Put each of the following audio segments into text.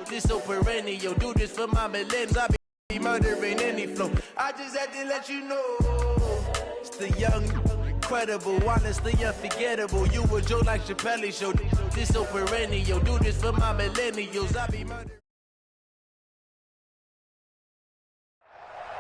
This so perennial. Do this for my millennials. I be murdering any flow. I just had to let you know. It's the young, incredible, honestly unforgettable. You a Joe like Chappelle show. This so perennial. Do this for my millennials. I be murdering.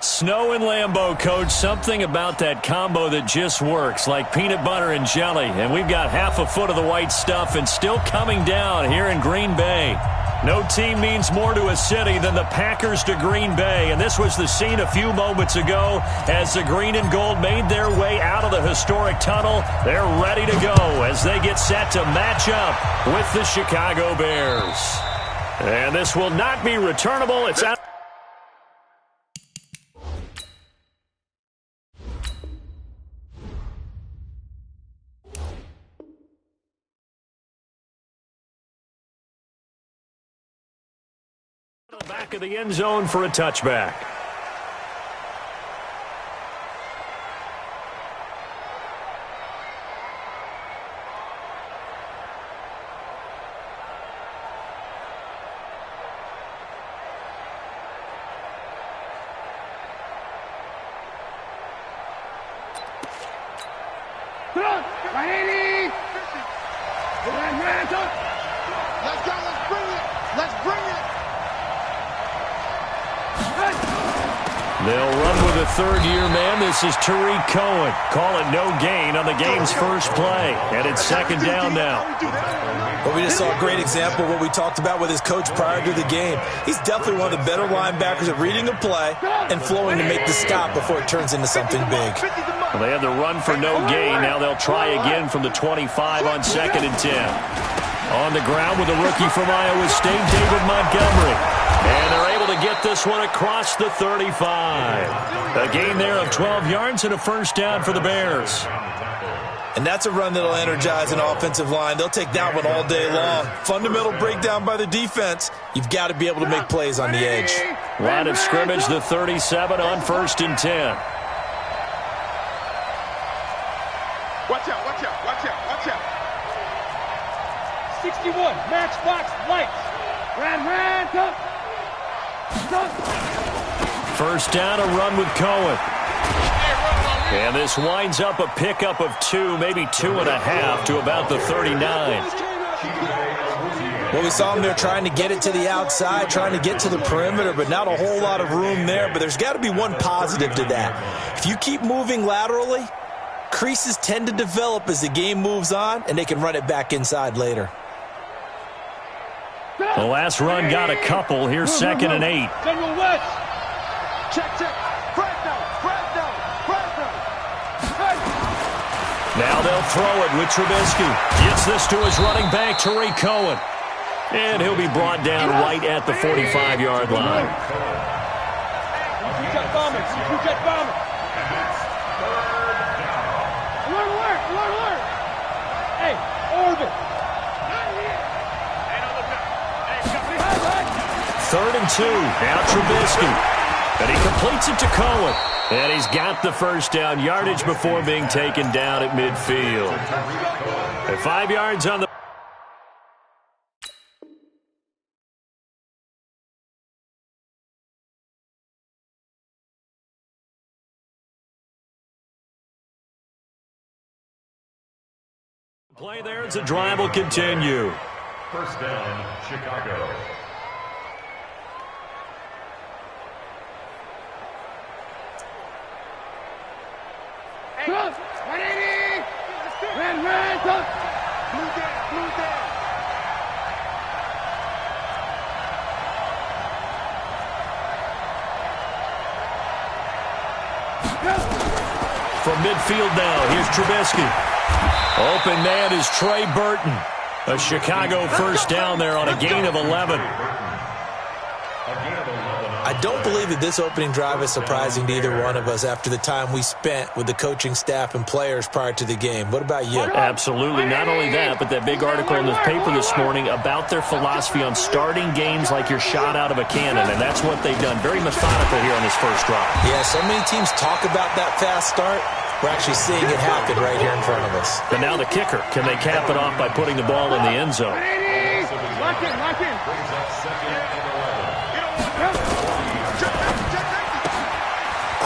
Snow and Lambeau, Coach. Something about that combo that just works, like peanut butter and jelly. And we've got half a foot of the white stuff and still coming down here in Green Bay. No team means more to a city than the Packers to Green Bay. And this was the scene a few moments ago as the green and gold made their way out of the historic tunnel. They're ready to go as they get set to match up with the Chicago Bears. And this will not be returnable. It's out. Back of the end zone for a touchback. They'll run with a third-year man. This is Tariq Cohen. Call it no gain on the game's first play. And it's second down now. Well, we just saw a great example of what we talked about with his coach prior to the game. He's definitely one of the better linebackers at reading a play and flowing to make the stop before it turns into something big. Well, they have the run for no gain. Now they'll try again from the 25 on 2nd and 10. On the ground with a rookie from Iowa State, David Montgomery. And they're able to get this one across the 35. A gain there of 12 yards and a first down for the Bears. And that's a run that'll energize an offensive line. They'll take that one all day long. Fundamental breakdown by the defense. You've got to be able to make plays on the edge. Line of scrimmage, the 37 on 1st and 10. Watch out, watch out, watch out, watch out. 61, matchbox, lights. Ran, tough. First down, a run with Cohen. And this winds up a pickup of 2, maybe 2.5 to about the 39. Well, we saw him there trying to get it to the outside, trying to get to the perimeter, but not a whole lot of room there. But there's got to be one positive to that. If you keep moving laterally, creases tend to develop as the game moves on, and they can run it back inside later. The last run got a couple. Here's 2nd and 8. General West. Check. Fresno. Now they'll throw it with Trubisky. Gets this to his running back, Tariq Cohen. And he'll be brought down right at the 45-yard line. You got bombing. Alert. Hey, orbit. 3rd and 2. Now Trubisky. And he completes it to Cohen. And he's got the first down yardage before being taken down at midfield. At 5 yards on the... play there as the drive will continue. First down, Chicago. Ran, tough. Blue down. From midfield now, here's Trubisky. Open man is Trey Burton. A Chicago first down there on a gain of 11. I don't believe that this opening drive is surprising to either one of us after the time we spent with the coaching staff and players prior to the game. What about you? Absolutely. Not only that, but that big article in the paper this morning about their philosophy on starting games like you're shot out of a cannon, and that's what they've done. Very methodical here on this first drive. Yeah, so many teams talk about that fast start. We're actually seeing it happen right here in front of us. And now the kicker. Can they cap it off by putting the ball in the end zone? Lock in.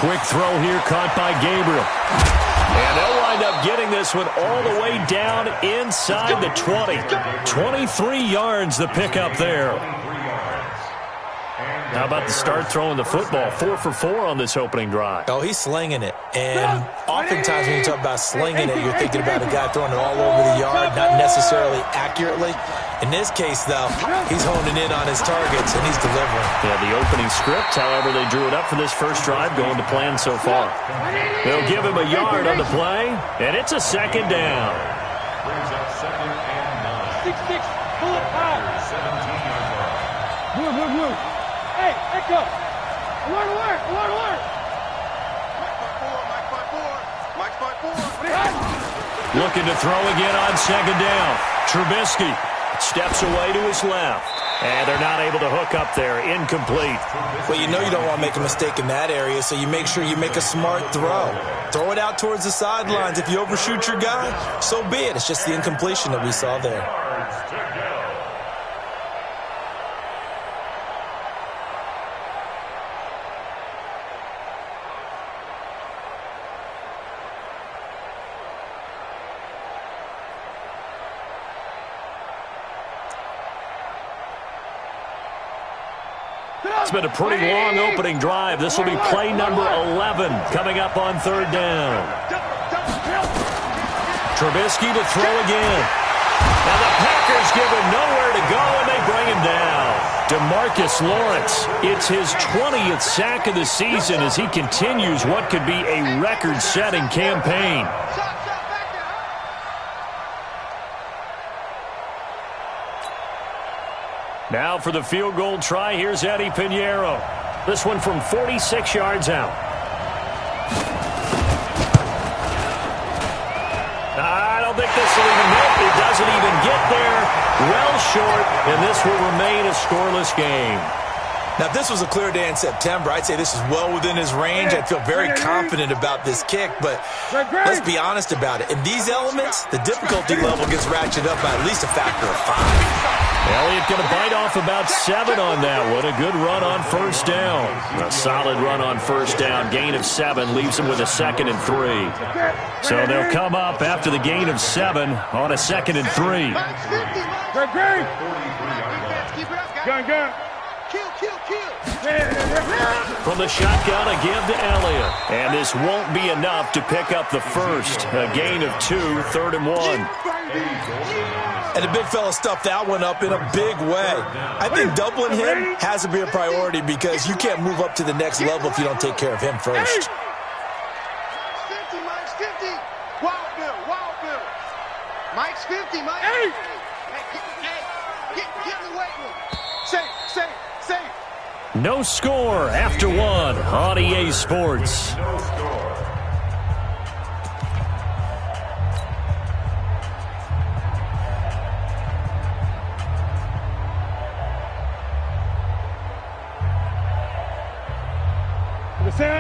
Quick throw here caught by Gabriel. And they'll wind up getting this one all the way down inside the 20. 23 yards the pickup there. How about the start throwing the football? 4 for 4 on this opening drive. Oh, he's slinging it. And oftentimes when you talk about slinging it, you're thinking about a guy throwing it all over the yard, not necessarily accurately. In this case, though, he's honing in on his targets, and he's delivering. Yeah, the opening script, however, they drew it up for this first drive, going to plan so far. They'll give him a yard on the play, and it's a second down. Brings up 2nd and 9. 6-6, pull it high. 17-yard line. Move. Hey, echo. Alert. Mike's by 4. Looking to throw again on second down. Trubisky steps away to his left. And they're not able to hook up there. Incomplete. Well, you know you don't want to make a mistake in that area, so you make sure you make a smart throw. Throw it out towards the sidelines. If you overshoot your guy, so be it. It's just the incompletion that we saw there. It's been a pretty long opening drive. This will be play number 11 coming up on third down. Trubisky to throw again. And the Packers give him nowhere to go, and they bring him down. DeMarcus Lawrence, it's his 20th sack of the season as he continues what could be a record-setting campaign. Now for the field goal try, here's Eddie Pinheiro. This one from 46 yards out. I don't think this will even hit. It doesn't even get there. Well short, and this will remain a scoreless game. Now, if this was a clear day in September, I'd say this is well within his range. I feel very confident about this kick, but let's be honest about it. In these elements, the difficulty level gets ratcheted up by at least a factor of 5. Elliott going to bite off about 7 on that one. A good run on first down. A solid run on first down. Gain of 7 leaves him with a 2nd and 3. So they'll come up after the gain of 7 on a 2nd and 3. Gun. From the shotgun, a give to Elliott. And this won't be enough to pick up the first. A gain of 2, 3rd and 1. And the big fella stuffed that one up in a big way. I think doubling him has to be a priority because you can't move up to the next level if you don't take care of him first. Mike's 50. Wild Bill. Mike's 50, Mike. Hey. Get in the weight room. Safe. No score after 1 on EA Sports. No score.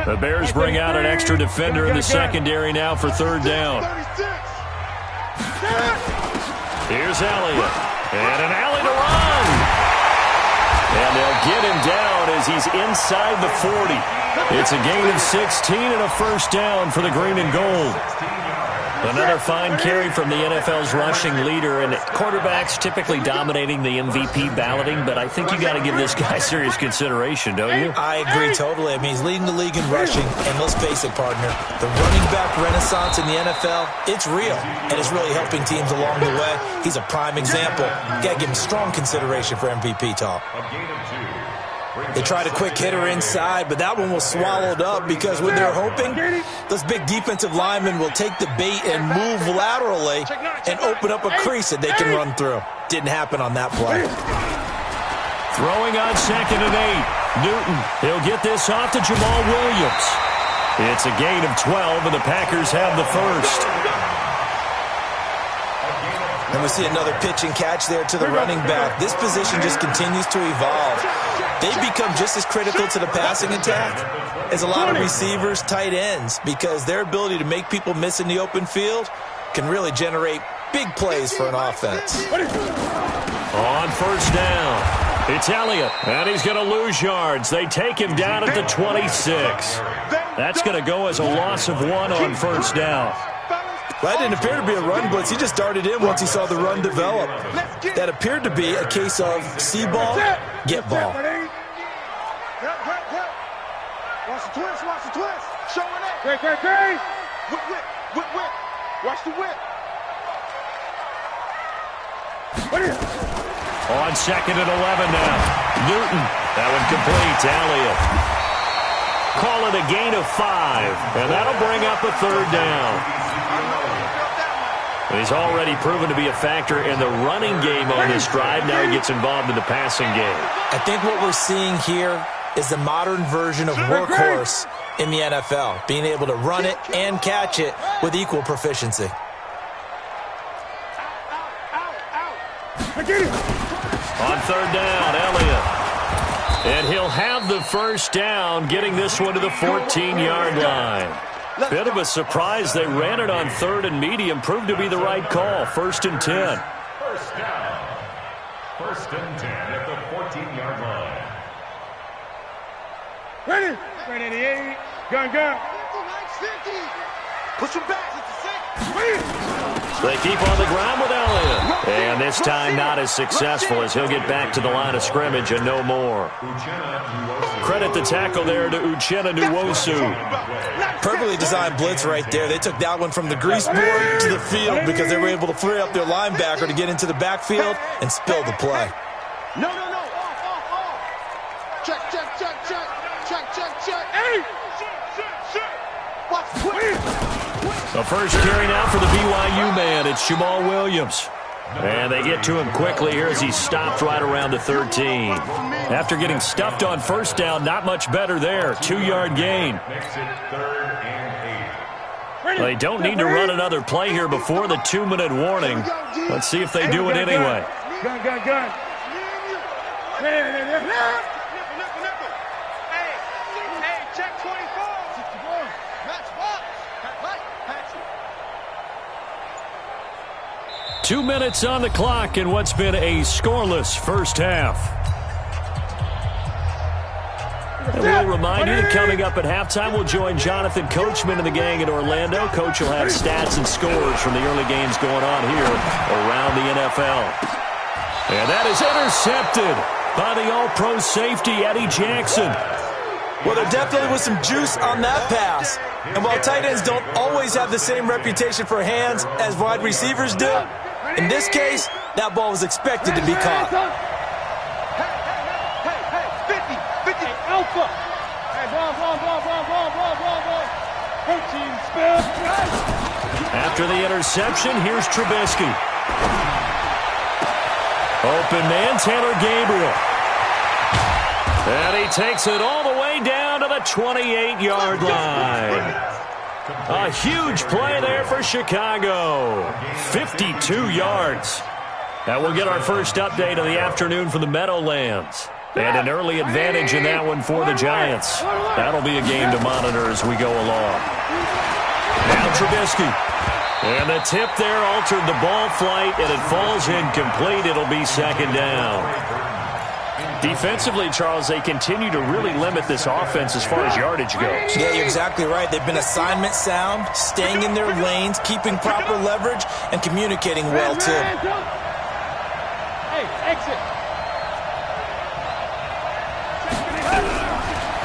The Bears bring out an extra defender in the secondary now for third down. Here's Elliott. And an alley to run. And they'll get him down as he's inside the 40. It's a gain of 16 and a first down for the green and gold. Another fine carry from the NFL's rushing leader, and quarterbacks typically dominating the MVP balloting, but I think you got to give this guy serious consideration, don't you? I agree totally. I mean, he's leading the league in rushing, and let's face it, partner, the running back renaissance in the NFL, it's real, and it's really helping teams along the way. He's a prime example. Got to give him strong consideration for MVP talk. They tried a quick hitter inside, but that one was swallowed up because when they're hoping, those big defensive linemen will take the bait and move laterally and open up a crease that they can run through. Didn't happen on that play. Throwing on 2nd and 8. Newton, he'll get this off to Jamal Williams. It's a gain of 12, and the Packers have the first. And we see another pitch and catch there to the running back. This position just continues to evolve. They become just as critical to the passing attack as a lot of receivers, tight ends, because their ability to make people miss in the open field can really generate big plays for an offense. On first down, It's Elliott, and he's going to lose yards. They take him down at the 26. That's going to go as a loss of 1 on first down. That didn't appear to be a run blitz. He just darted in once he saw the run develop. That appeared to be a case of see ball, get ball. Watch the twist, watch the twist. Showing up. Great. Whip. Watch the whip. On second and 11 now. Newton. That one complete to Elliott. Call it a gain of 5, and that'll bring up a third down. He's already proven to be a factor in the running game on this drive. Now he gets involved in the passing game. I think what we're seeing here is the modern version of workhorse in the NFL, being able to run it and catch it with equal proficiency. On third down, Elliott. And he'll have the first down, getting this one to the 14-yard line. Bit of a surprise. They ran it on third and medium. Proved to be the right call. 1st and 10. First down. 1st and 10 at the 14-yard line. Ready. 88. Gun. 50. Push him back. They keep on the ground with Elliott. And this time not as successful as he'll get back to the line of scrimmage and no more. Credit the tackle there to Uchenna Nwosu. Perfectly designed blitz right there. They took that one from the grease board to the field because they were able to free up their linebacker to get into the backfield and spill the play. No. Off. Check. Hey. Watch the twist. The first carry now for the BYU man. It's Jamal Williams. And they get to him quickly here as he's stopped right around the 13. After getting stuffed on first down, not much better there. 2-yard gain. Makes it 3rd and 8. They don't need to run another play here before the 2-minute warning. Let's see if they do it anyway. Gun. Hey, check 24. 2 minutes on the clock in what's been a scoreless first half. And we'll remind you that coming up at halftime, we'll join Jonathan Coachman and the gang in Orlando. Coach will have stats and scores from the early games going on here around the NFL. And that is intercepted by the all-pro safety, Eddie Jackson. Well, there definitely was some juice on that pass. And while tight ends don't always have the same reputation for hands as wide receivers do, in this case, that ball was expected to be caught. Hey, 50. Alpha. Hey, ball. After the interception, here's Trubisky. Open man, Taylor Gabriel. And he takes it all the way down to the 28-yard line. A huge play there for Chicago. 52 yards. That will get our first update of the afternoon from the Meadowlands. And an early advantage in that one for the Giants. That'll be a game to monitor as we go along. Now Trubisky. And the tip there altered the ball flight, and it falls incomplete. It'll be 2nd down. Defensively, Charles, they continue to really limit this offense as far as yardage goes. Yeah, you're exactly right. They've been assignment sound, staying in their lanes, keeping proper leverage, and communicating well, too. Hey, exit.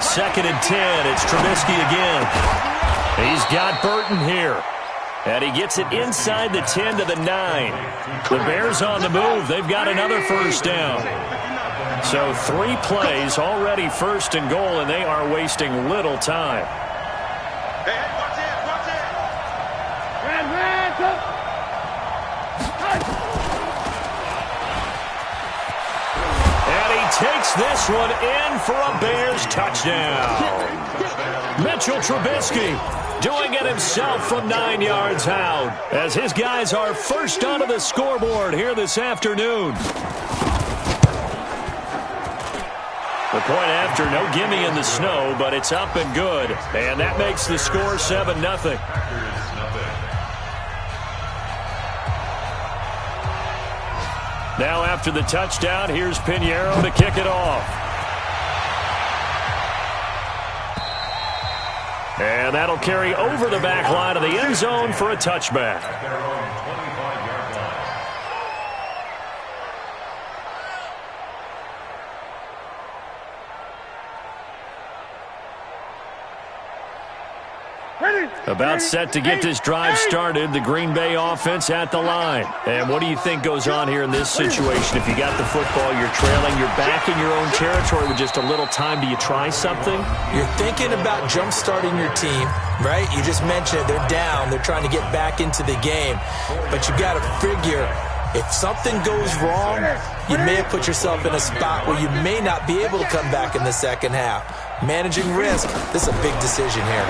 2nd and 10. It's Trubisky again. He's got Burton here. And he gets it inside the 10 to the 9. The Bears on the move. They've got another first down. So 3 plays, already 1st and goal, and they are wasting little time. Hey, watch it. Ran. And he takes this one in for a Bears touchdown. Mitchell Trubisky doing it himself from 9 yards out as his guys are first onto the scoreboard here this afternoon. The point after, no gimme in the snow, but it's up and good. And that makes the score 7-0. Now after the touchdown, here's Pinheiro to kick it off. And that'll carry over the back line of the end zone for a touchback. About set to get this drive started, the Green Bay offense at the line. And what do you think goes on here in this situation? If you got the football, you're trailing, you're back in your own territory with just a little time. Do you try something? You're thinking about jump-starting your team, right? You just mentioned it. They're down. They're trying to get back into the game. But you got to figure, if something goes wrong, you may have put yourself in a spot where you may not be able to come back in the second half. Managing risk, this is a big decision here.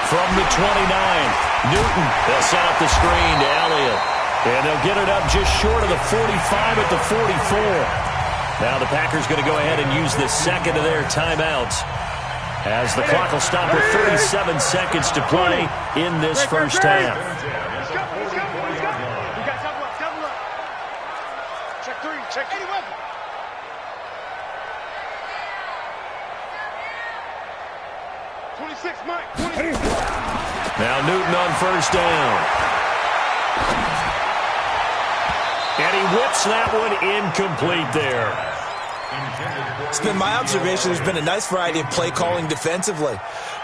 From the 29, Newton, they'll set up the screen to Elliott. And they'll get it up just short of the 45 at the 44. Now the Packers going to go ahead and use the second of their timeouts, as the clock will stop with 37 seconds to play in this first half. Check three, check any weapon. Now Newton on first down. And he whips that one incomplete there. It's been my observation there's been a nice variety of play calling defensively.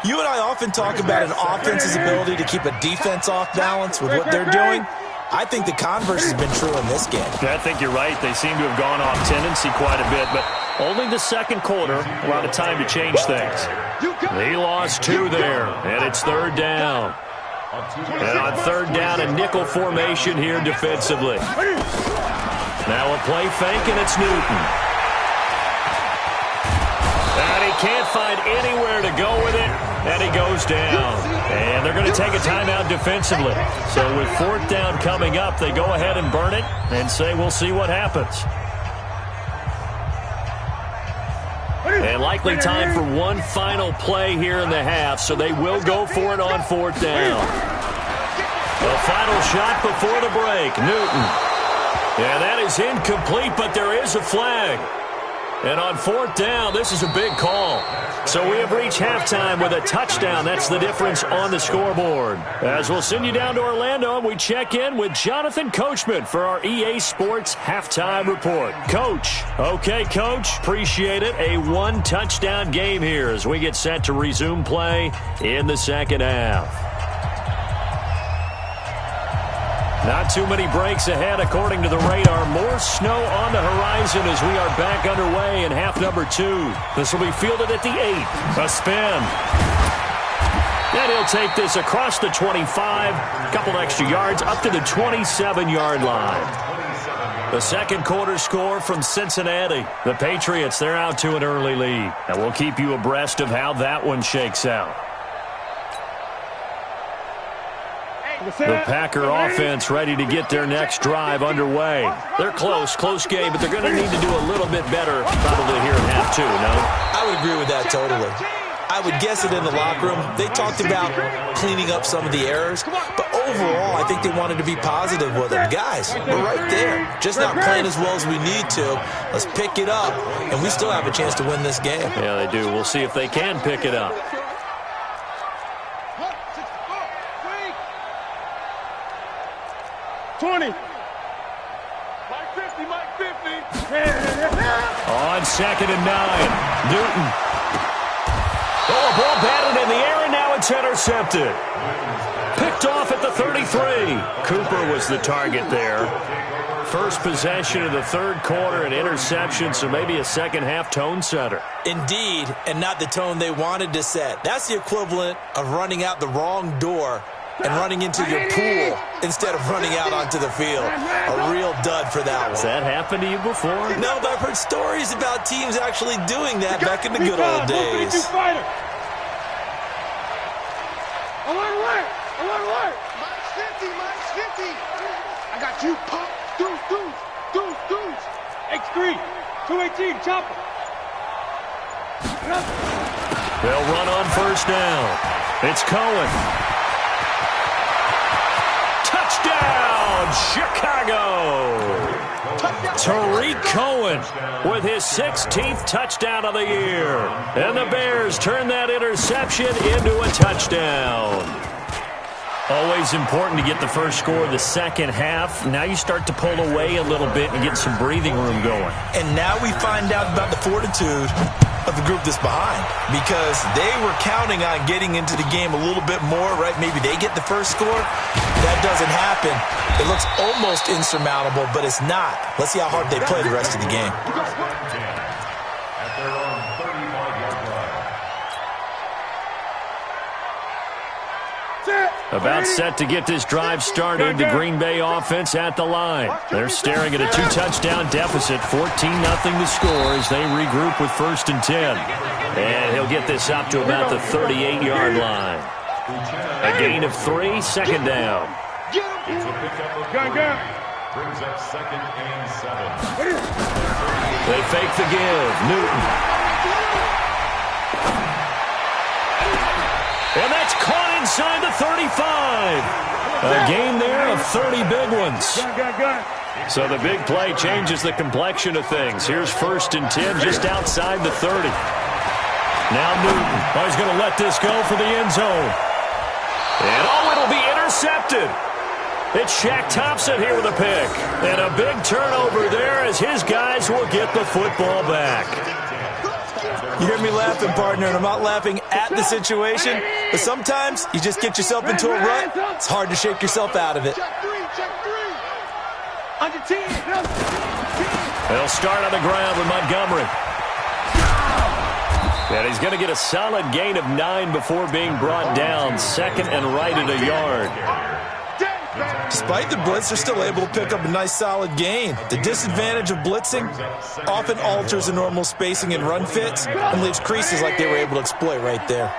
You and I often talk about an offense's ability to keep a defense off balance with what they're doing. I think the converse has been true in this game. I think you're right. They seem to have gone off tendency quite a bit, but only the second quarter, a lot of time to change things. He lost two there, and it's third down. And on third down, a nickel formation here defensively. Now a play fake, and it's Newton. And he can't find anywhere to go with it, and he goes down. And they're going to take a timeout defensively. So with fourth down coming up, they go ahead and burn it and say we'll see what happens. And likely time for one final play here in the half, so they will go for it on fourth down. The final shot before the break, Newton. Yeah, that is incomplete, but there is a flag. And on fourth down, this is a big call. So we have reached halftime with a touchdown. That's the difference on the scoreboard. As we'll send you down to Orlando, and we check in with Jonathan Coachman for our EA Sports Halftime Report. Coach. Okay, Coach. Appreciate it. A one-touchdown game here as we get set to resume play in the second half. Not too many breaks ahead according to the radar. More snow on the horizon as we are back underway in half number 2. This will be fielded at the 8. A spin. And he'll take this across the 25. A couple extra yards up to the 27-yard line. The second quarter score from Cincinnati. The Patriots, they're out to an early lead. And we'll keep you abreast of how that one shakes out. The Packer offense ready to get their next drive underway. They're close game, but they're going to need to do a little bit better probably here in half 2, no? I would agree with that totally. I would guess it in the locker room. They talked about cleaning up some of the errors, but overall, I think they wanted to be positive with them. Guys, we're right there. Just not playing as well as we need to. Let's pick it up, and we still have a chance to win this game. Yeah, they do. We'll see if they can pick it up. 20. Mike 50. On second and 9, Newton. Oh, a ball batted in the air, and now it's intercepted. Picked off at the 33. Cooper was the target there. First possession of the third quarter, an interception, so maybe a second-half tone setter. Indeed, and not the tone they wanted to set. That's the equivalent of running out the wrong door and running into your pool instead of running out onto the field. A real dud for that one. Has that happened to you before? No, but I've heard stories about teams actually doing that back in the good old days. Alert. Mike's 50. I got you, pump. Deuce. X3, 218, chopper. They'll run on first down. It's Cohen. Touchdown, Chicago! Tariq Cohen with his 16th touchdown of the year. And the Bears turn that interception into a touchdown. Always important to get the first score of the second half. Now you start to pull away a little bit and get some breathing room going. And now we find out about the fortitude of the group that's behind, because they were counting on getting into the game a little bit more, right? Maybe they get the first score. That doesn't happen. It looks almost insurmountable, but it's not. Let's see how hard they play the rest of the game. At their own 35-yard line. About set to get this drive started, the Green Bay offense at the line. They're staring at a 2-touchdown deficit, 14-0 the score as they regroup with 1st and 10. And he'll get this up to about the 38-yard line. A gain of 3, 2nd down. It's a pickup of 3. Brings up 2nd and 7. They fake the give. Newton. And that's caught inside the 35. A gain there of 30 big ones. So the big play changes the complexion of things. Here's 1st and 10 just outside the 30. Now Newton. Oh, he's going to let this go for the end zone. And it'll be intercepted. It's Shaq Thompson here with a pick. And a big turnover there as his guys will get the football back. You hear me laughing, partner, and I'm not laughing at the situation, but sometimes you just get yourself into a rut. It's hard to shake yourself out of it. They'll start on the ground with Montgomery. And he's going to get a solid gain of 9 before being brought down. 2nd and right at a yard. Despite the blitz, they're still able to pick up a nice solid gain. The disadvantage of blitzing often alters the normal spacing and run fits and leaves creases like they were able to exploit right there.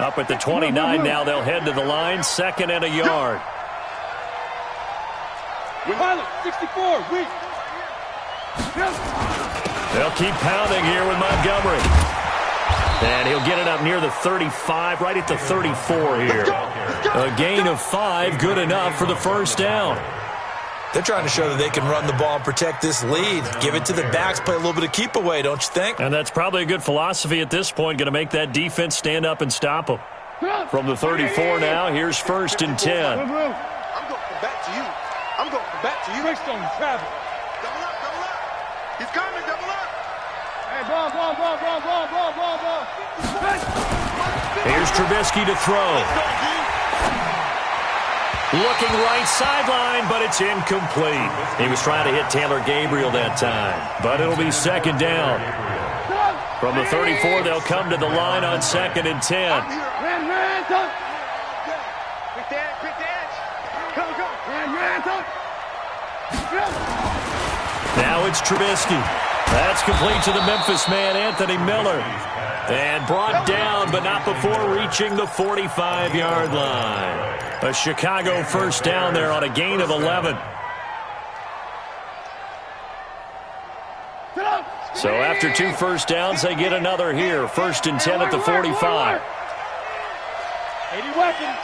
Up at the 29 now, they'll head to the line. 2nd and a yard. Pilot, 64, weak. They'll keep pounding here with Montgomery. And he'll get it up near the 35, right at the 34 here. A gain of 5, good enough for the 1st down. They're trying to show that they can run the ball and protect this lead. Give it to the backs, play a little bit of keep away, don't you think? And that's probably a good philosophy at this point, going to make that defense stand up and stop them. From the 34 now, here's 1st and 10. I'm going back to you. I'm going back to you. Breakstone, travel. Double up, double up. He's coming, double up. Hey, ball. Here's Trubisky to throw. Looking right sideline, but it's incomplete. He was trying to hit Taylor Gabriel that time, but it'll be 2nd down. From the 34, they'll come to the line on 2nd and 10. Ran, touch. Quick the edge. Go. Ran, touch. Now it's Trubisky. That's complete to the Memphis man, Anthony Miller. And brought down, but not before reaching the 45-yard line. A Chicago 1st down there on a gain of 11. So after 2 first downs, they get another here. 1st and 10 at the 45. 80 weapons.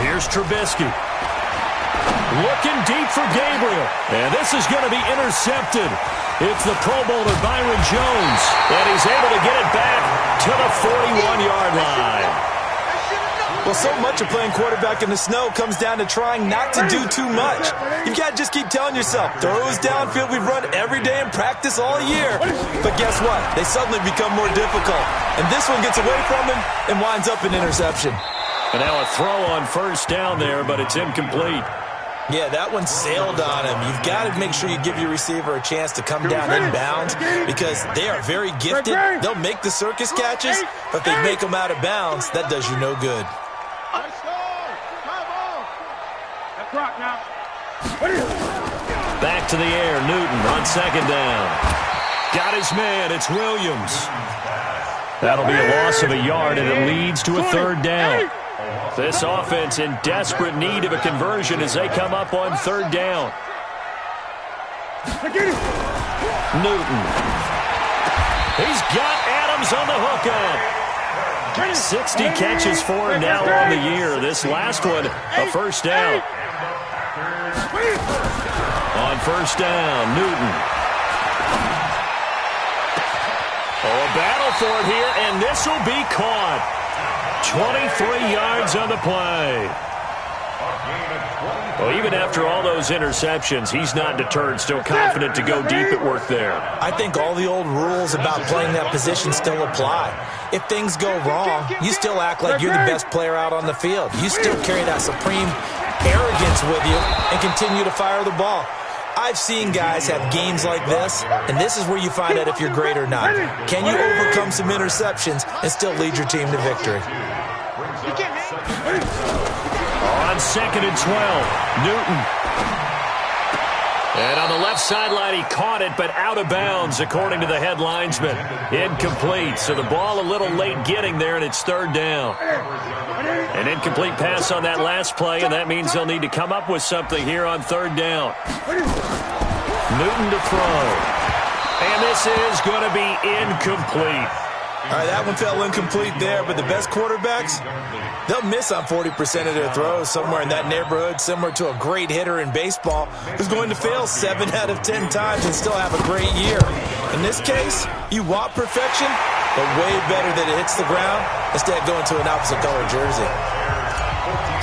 Here's Trubisky. Looking deep for Gabriel. And this is going to be intercepted. It's the Pro Bowler Byron Jones. And he's able to get it back to the 41-yard line. Well, so much of playing quarterback in the snow comes down to trying not to do too much. You've got to just keep telling yourself, throws downfield we've run every day in practice all year. But guess what? They suddenly become more difficult. And this one gets away from him and winds up an interception. And now a throw on 1st down there, but it's incomplete. Yeah, that one sailed on him. You've got to make sure you give your receiver a chance to come down inbounds because they are very gifted. They'll make the circus catches, but if they make them out of bounds, that does you no good. Back to the air, Newton on 2nd down. Got his man, it's Williams. That'll be a loss of a yard, and it leads to a 3rd down. This offense in desperate need of a conversion as they come up on 3rd down. Newton. He's got Adams on the hookup. 60 catches for him now on the year. This last one, a first down. On first down, Newton. Oh, a battle for it here, and this will be caught. 23 yards on the play. Well, even after all those interceptions, he's not deterred, still confident to go deep at work there. I think all the old rules about playing that position still apply. If things go wrong, you still act like you're the best player out on the field. You still carry that supreme arrogance with you and continue to fire the ball. I've seen guys have games like this, and this is where you find out if you're great or not. Can you overcome some interceptions and still lead your team to victory? On 2nd and 12, Newton. And on the left sideline, he caught it, but out of bounds, according to the head linesman. Incomplete, so the ball a little late getting there, and it's third down. An incomplete pass on that last play, and that means they'll need to come up with something here on third down. Newton to throw. And this is going to be incomplete. All right, that one fell incomplete there, but the best quarterbacks, they'll miss on 40% of their throws, somewhere in that neighborhood, similar to a great hitter in baseball who's going to fail 7 out of 10 times and still have a great year. In this case, you want perfection, but way better that it hits the ground instead of going to an opposite color jersey.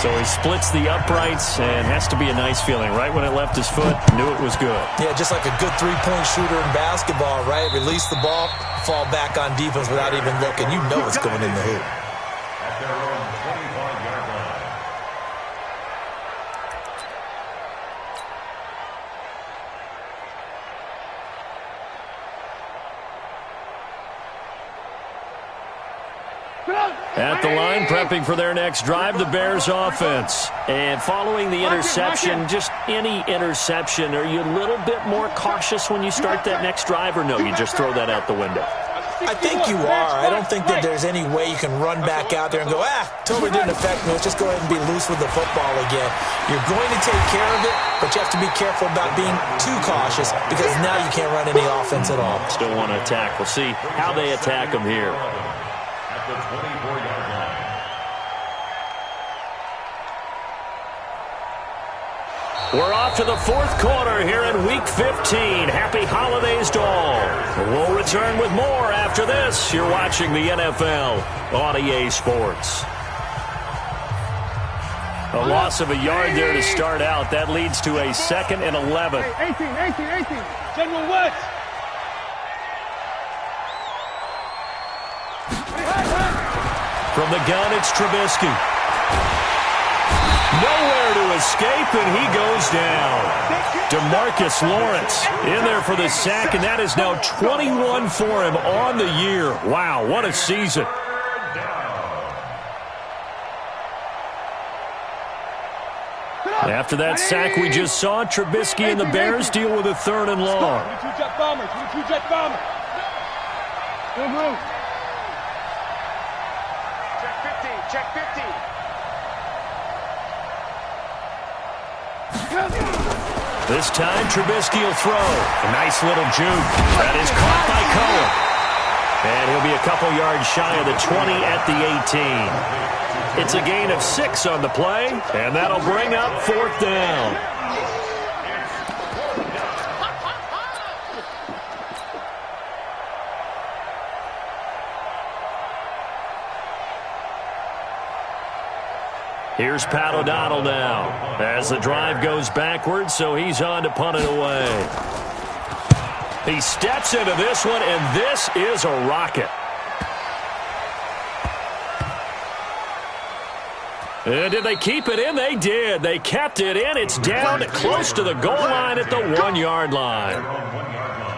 So he splits the uprights, and has to be a nice feeling. Right when it left his foot, knew it was good. Yeah, just like a good three-point shooter in basketball, right? Release the ball, fall back on defense without even looking. You know it's going in the hoop. At their own 25-yard line. At the line, prepping for their next drive, the Bears offense. And following the interception, just any interception, are you a little bit more cautious when you start that next drive, or no, you just throw that out the window? I think you are. I don't think that there's any way you can run back out there and go, totally didn't affect me. Let's just go ahead and be loose with the football again. You're going to take care of it, but you have to be careful about being too cautious because now you can't run any offense at all. Still want to attack. We'll see how they attack them here. At the 24-yard line. We're off to the fourth quarter here in Week 15. Happy holidays to all. We'll return with more after this. You're watching the NFL on EA Sports. A loss of a yard there to start out. That leads to a 2nd and 11. 18. General Woods. From the gun, it's Trubisky. Nowhere to escape, and he goes down. DeMarcus Lawrence in there for the sack, and that is now 21 for him on the year. Wow, what a season. After that sack we just saw, Trubisky and the Bears deal with a 3rd and long. Two-jet bombers. Check 15. This time, Trubisky will throw. A nice little juke. That is caught by Cohen. And he'll be a couple yards shy of the 20 at the 18. It's a gain of 6 on the play, and that'll bring up 4th down. Here's Pat O'Donnell now as the drive goes backwards, so he's on to punt it away. He steps into this one, and this is a rocket. And did they keep it in? They did. They kept it in. It's down close to the goal line at the 1-yard line.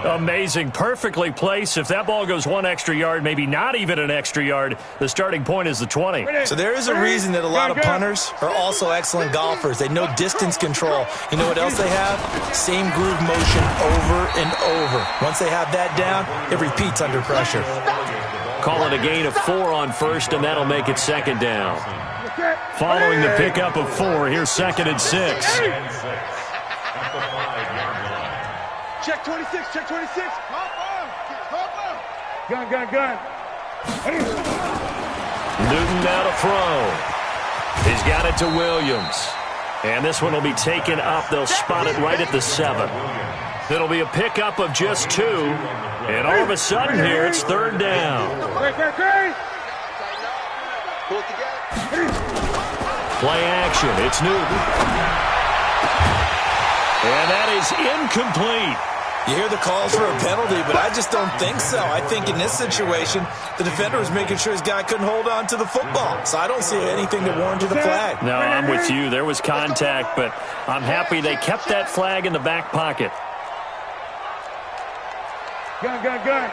Amazing. Perfectly placed. If that ball goes 1 extra yard, maybe not even an extra yard, the starting point is the 20. So there is a reason that a lot of punters are also excellent golfers. They know distance control. You know what else they have? Same groove motion over and over. Once they have that down, it repeats under pressure. Call it a gain of 4 on first, and that'll make it 2nd down. Following the pickup of 4, here's 2nd and 6. Check 26. Gun. Newton now to throw. He's got it to Williams. And this one will be taken up. They'll spot it right at the 7. It'll be a pickup of just 2. And all of a sudden here, it's 3rd down. Play action. It's Newton. And that is incomplete. You hear the calls for a penalty, but I just don't think so. I think in this situation, the defender was making sure his guy couldn't hold on to the football. So I don't see anything that warranted a flag. No, I'm with you. There was contact, but I'm happy they kept that flag in the back pocket. Gun, gun, gun.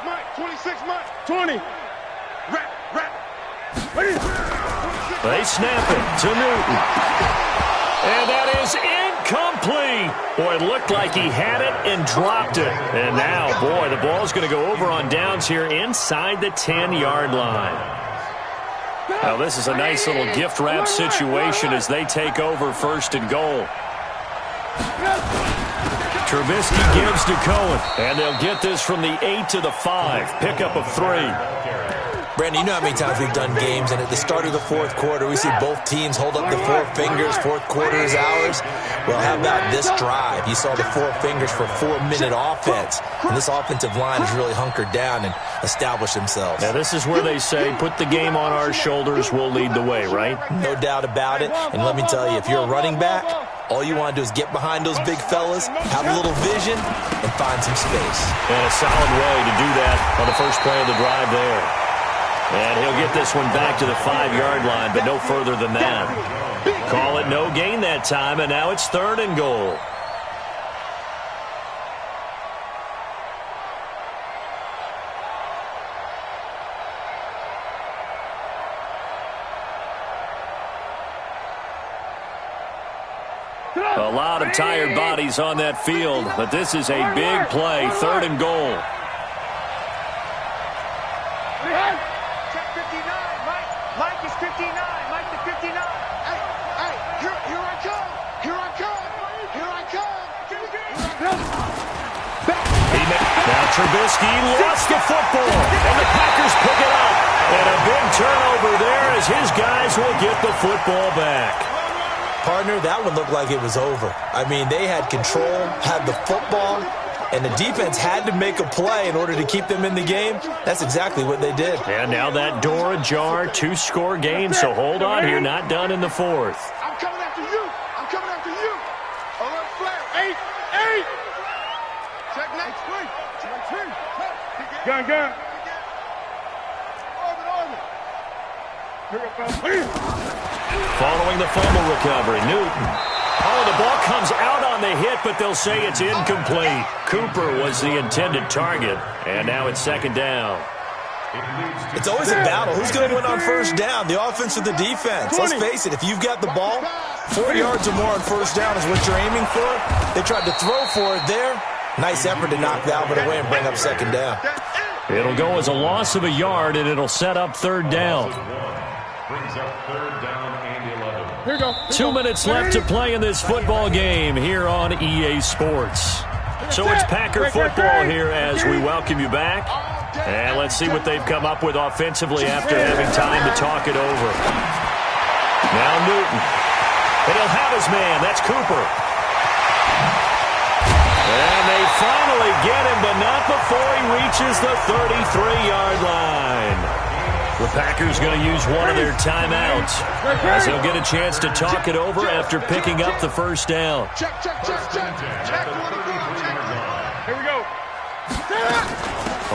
Mike, 26, Mike, 20. Rap. They snap it to Newton. And that is incomplete. Boy, it looked like he had it and dropped it. And now, boy, the ball's going to go over on downs here inside the 10-yard line. Now, this is a nice little gift wrap situation as they take over 1st and goal. Trubisky gives to Cohen, and they'll get this from the 8 to the 5. Pickup of 3. Brandon, you know how many times we've done games, and at the start of the 4th quarter, we see both teams hold up the 4 fingers. 4th quarter is ours. Well, how about this drive? You saw the 4 fingers for a 4-minute offense, and this offensive line has really hunkered down and established themselves. Now, this is where they say, put the game on our shoulders, we'll lead the way, right? No doubt about it. And let me tell you, if you're a running back, all you want to do is get behind those big fellas, have a little vision, and find some space. And a solid way to do that on the first play of the drive there. And he'll get this one back to the 5-yard line, but no further than that. Call it no gain that time, and now it's 3rd and goal. A lot of tired bodies on that field, but this is a big play, 3rd and goal. Check 59, Mike. Mike is 59. Mike to 59. Hey, here I come. Here I come. Here I come. Now Trubisky lost the football, and the Packers pick it up. And a big turnover there as his guys will get the football back. Partner, that one looked like it was over. I mean, they had control, had the football, and the defense had to make a play in order to keep them in the game. That's exactly what they did. And now that door ajar, 2-score game, so hold on here, not done in the 4th. I'm coming after you. I'm coming after you. Alert flare. 8. Check next. Gun, gun. Following the fumble recovery, Newton. Oh, the ball comes out on the hit, but they'll say it's incomplete. Cooper was the intended target, and now it's 2nd down. It's always a battle. Who's going to win on 1st down, the offense or the defense? Let's face it, if you've got the ball, 4 yards or more on 1st down is what you're aiming for. They tried to throw for it there. Nice effort to knock the helmet away and bring up 2nd down. It'll go as a loss of a yard, and it'll set up 3rd down. Brings up 3rd down and 11. Here you go. 2 minutes left to play in this football game here on EA Sports. So it's Packer football here as we welcome you back. And let's see what they've come up with offensively after having time to talk it over. Now Newton. And he'll have his man. That's Cooper. And they finally get him, but not before he reaches the 33-yard line. The Packers going to use one of their timeouts as they'll get a chance to talk it over after picking up the 1st down. Check. Here we go.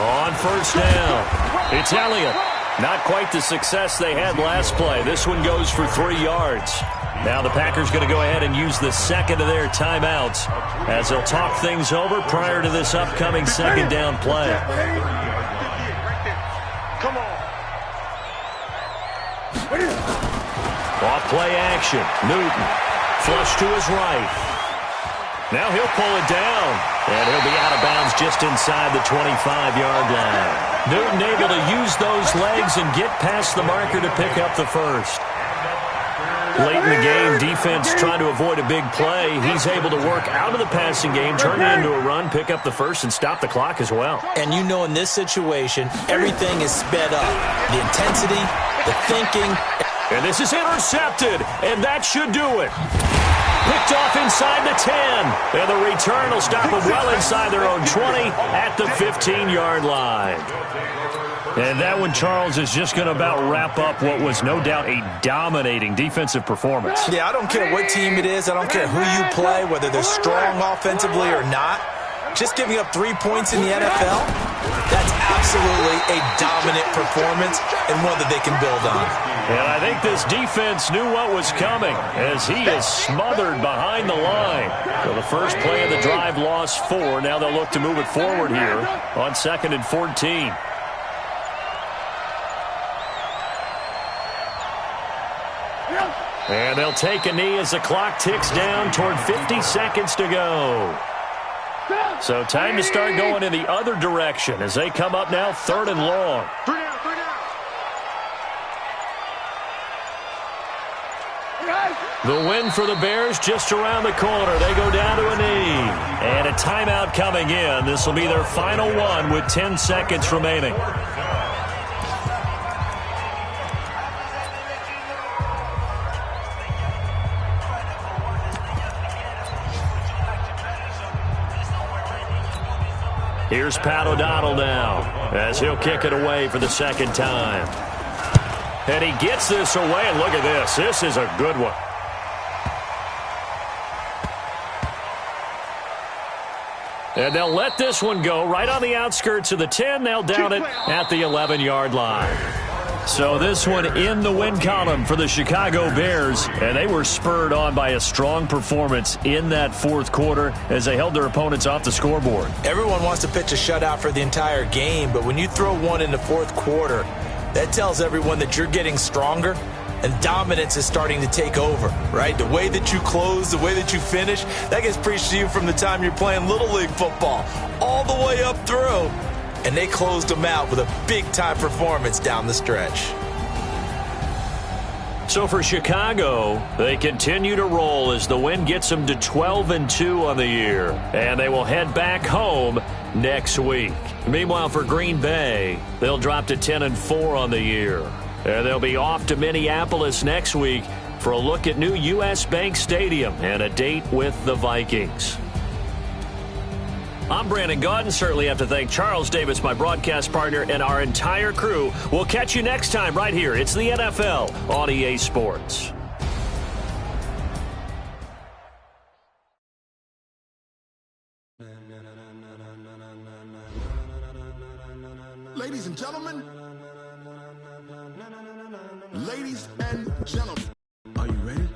On 1st down, it's Elliott. Not quite the success they had last play. This one goes for 3 yards. Now the Packers going to go ahead and use the 2nd of their timeouts as they'll talk things over prior to this upcoming 2nd down play. Come on. Off play action. Newton. Flush to his right. Now he'll pull it down. And he'll be out of bounds just inside the 25-yard line. Newton able to use those legs and get past the marker to pick up the 1st. Late in the game, defense trying to avoid a big play. He's able to work out of the passing game, turn it into a run, pick up the first, and stop the clock as well. And you know in this situation, everything is sped up. The intensity, the thinking. And this is intercepted, and that should do it. Picked off inside the 10. And the return will stop them well inside their own 20 at the 15-yard line. And that one, Charles, is just going to about wrap up what was no doubt a dominating defensive performance. Yeah, I don't care what team it is. I don't care who you play, whether they're strong offensively or not. Just giving up 3 points in the NFL, that's absolutely a dominant performance and one that they can build on. And I think this defense knew what was coming as he is smothered behind the line. So the first play of the drive lost 4. Now they'll look to move it forward here on 2nd and 14. And they'll take a knee as the clock ticks down toward 50 seconds to go. So time to start going in the other direction as they come up now 3rd and long. The win for the Bears just around the corner. They go down to a knee. And a timeout coming in. This will be their final one with 10 seconds remaining. Here's Pat O'Donnell now as he'll kick it away for the second time. And he gets this away, and look at this. This is a good one. And they'll let this one go right on the outskirts of the 10. They'll down it at the 11-yard line. So this one in the win column for the Chicago Bears, and they were spurred on by a strong performance in that 4th quarter as they held their opponents off the scoreboard. Everyone wants to pitch a shutout for the entire game, but when you throw one in the 4th quarter, that tells everyone that you're getting stronger and dominance is starting to take over, right? The way that you close, the way that you finish, that gets preached to you from the time you're playing Little League football all the way up through. And they closed them out with a big-time performance down the stretch. So for Chicago, they continue to roll as the win gets them to 12-2 on the year. And they will head back home next week. Meanwhile, for Green Bay, they'll drop to 10-4 on the year. And they'll be off to Minneapolis next week for a look at new U.S. Bank Stadium and a date with the Vikings. I'm Brandon Gaudin. Certainly have to thank Charles Davis, my broadcast partner, and our entire crew. We'll catch you next time right here. It's the NFL on EA Sports. Ladies and gentlemen. Ladies and gentlemen. Are you ready?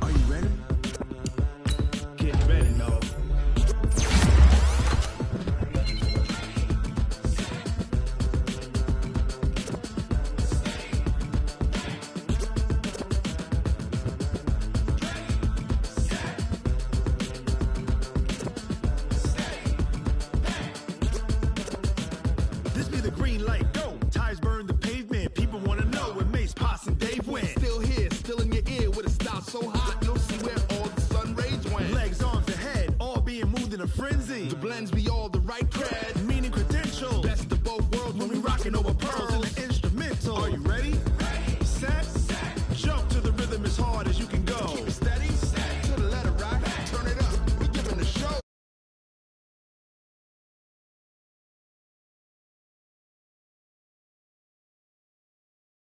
Are you ready? Get ready, no. This be the green light, go. Tires burn the pavement. People want to know where Mace, Poss, and Dave went. Still here, still in your ear with a style so hot. You'll see where all the sun rays went. Legs, arms, and head, all being moved in a frenzy. The blends be all the right cred.